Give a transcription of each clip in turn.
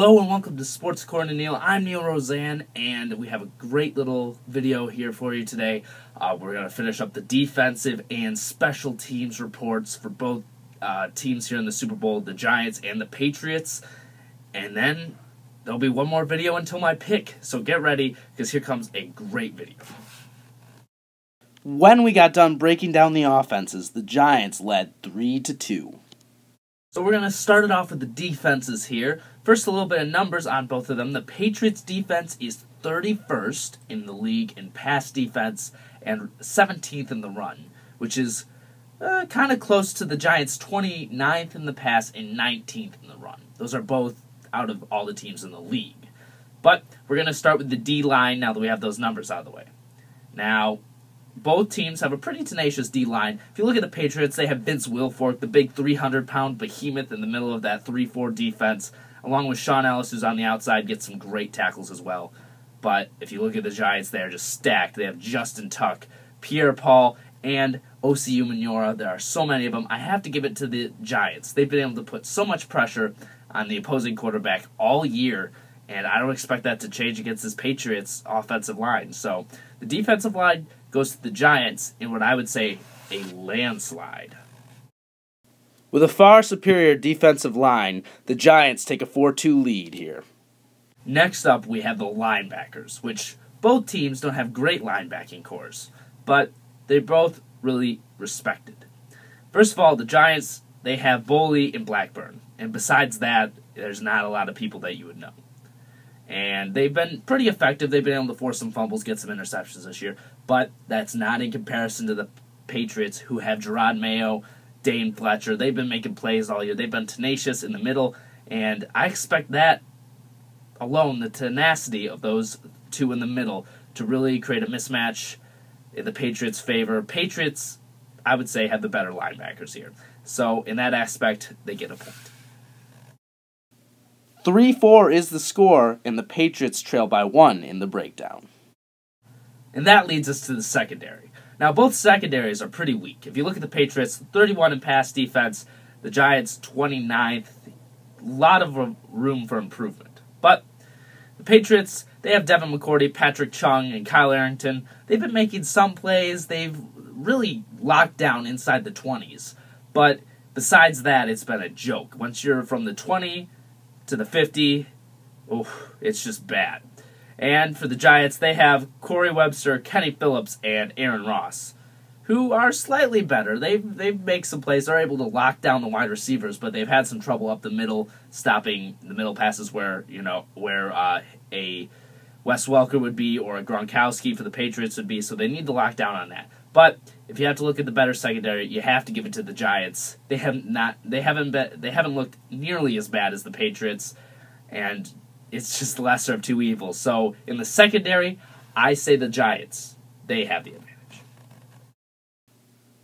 Hello and welcome to Sports Corner Neil. I'm Neil Roseanne, and we have a great little video here for you today. We're going to finish up the defensive and special teams reports for both teams here in the Super Bowl, the Giants and the Patriots. And then there'll be one more video until my pick, so get ready, because here comes a great video. When we got done breaking down the offenses, the Giants led 3-2. So we're going to start it off with the defenses here. First, a little bit of numbers on both of them. The Patriots' defense is 31st in the league in pass defense and 17th in the run, which is kind of close to the Giants' 29th in the pass and 19th in the run. Those are both out of all the teams in the league. But we're going to start with the D-line now that we have those numbers out of the way. Now, both teams have a pretty tenacious D-line. If you look at the Patriots, they have Vince Wilfork, the big 300-pound behemoth in the middle of that 3-4 defense, along with Sean Ellis, who's on the outside, gets some great tackles as well. But if you look at the Giants, they are just stacked. They have Justin Tuck, Pierre-Paul, and Osi Umenyiora. There are so many of them. I have to give it to the Giants. They've been able to put so much pressure on the opposing quarterback all year, and I don't expect that to change against this Patriots offensive line. So the defensive line goes to the Giants in what I would say a landslide. With a far superior defensive line, the Giants take a 4-2 lead here. Next up, we have the linebackers, which both teams don't have great linebacking cores, but they're both really respected. First of all, the Giants, they have Boley and Blackburn, and besides that, there's not a lot of people that you would know. And they've been pretty effective. They've been able to force some fumbles, get some interceptions this year. But that's not in comparison to the Patriots, who have Gerard Mayo, Dane Fletcher. They've been making plays all year. They've been tenacious in the middle. And I expect that alone, the tenacity of those two in the middle, to really create a mismatch in the Patriots' favor. Patriots, I would say, have the better linebackers here. So in that aspect, they get a point. 3-4 is the score, and the Patriots trail by 1 in the breakdown. And that leads us to the secondary. Now, both secondaries are pretty weak. If you look at the Patriots, 31 in pass defense, the Giants 29th. A lot of room for improvement. But the Patriots, they have Devin McCourty, Patrick Chung, and Kyle Arrington. They've been making some plays. They've really locked down inside the 20s. But besides that, it's been a joke. Once you're from the 20 to the 50, it's just bad. And for the Giants, they have Corey Webster, Kenny Phillips, and Aaron Ross, who are slightly better. They make some plays. They're able to lock down the wide receivers, but they've had some trouble up the middle, stopping the middle passes where a Wes Welker would be or a Gronkowski for the Patriots would be. So they need to lock down on that. But if you have to look at the better secondary, you have to give it to the Giants. They haven't looked nearly as bad as the Patriots, and it's just the lesser of two evils. So in the secondary, I say the Giants. They have the advantage.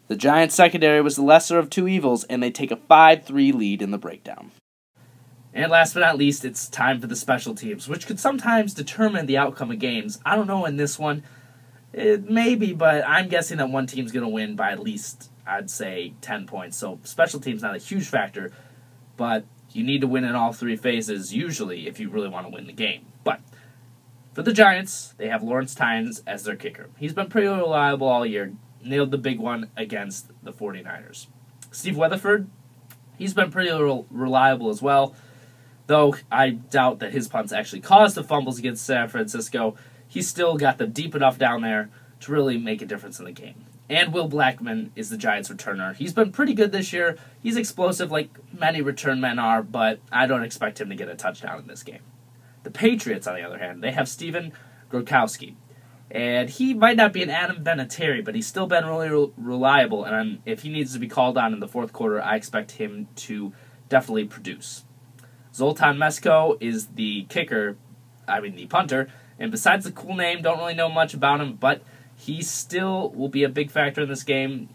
The Giants secondary was the lesser of two evils, and they take a 5-3 lead in the breakdown. And last but not least, it's time for the special teams, which could sometimes determine the outcome of games. I don't know in this one. Maybe, but I'm guessing that one team's going to win by at least, I'd say, 10 points. So special teams not a huge factor, but you need to win in all three phases, usually, if you really want to win the game. But for the Giants, they have Lawrence Tynes as their kicker. He's been pretty reliable all year, nailed the big one against the 49ers. Steve Weatherford, he's been pretty reliable as well, though I doubt that his punts actually caused the fumbles against San Francisco. He's still got them deep enough down there to really make a difference in the game. And Will Blackman is the Giants' returner. He's been pretty good this year. He's explosive like many return men are, but I don't expect him to get a touchdown in this game. The Patriots, on the other hand, they have Steven Gronkowski. And he might not be an Adam Vinatieri, but he's still been really reliable. And if he needs to be called on in the fourth quarter, I expect him to definitely produce. Zoltan Mesko is the the punter. And besides the cool name, don't really know much about him, but he still will be a big factor in this game.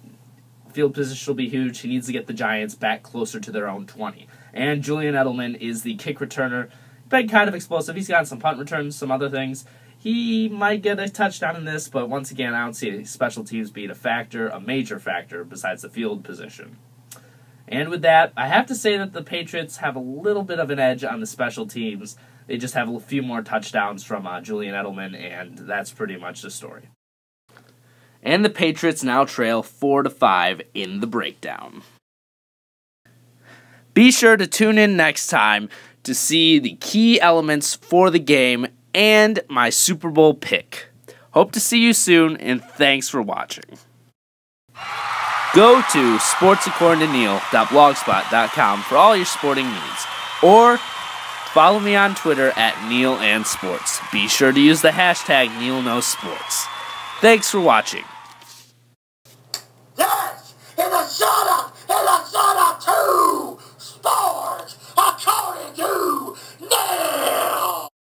Field position will be huge. He needs to get the Giants back closer to their own 20. And Julian Edelman is the kick returner. Been kind of explosive. He's got some punt returns, some other things. He might get a touchdown in this, but once again, I don't see special teams being a major factor, besides the field position. And with that, I have to say that the Patriots have a little bit of an edge on the special teams. They just have a few more touchdowns from Julian Edelman, and that's pretty much the story. And the Patriots now trail 4-5 in the breakdown. Be sure to tune in next time to see the key elements for the game and my Super Bowl pick. Hope to see you soon, and thanks for watching. Go to sportsaccorddingtoneil.blogspot.com for all your sporting needs, or follow me on Twitter at NeilAndSports. Be sure to use the hashtag NeilKnowsSports. Thanks for watching. Yes, it's a shut up to sports according to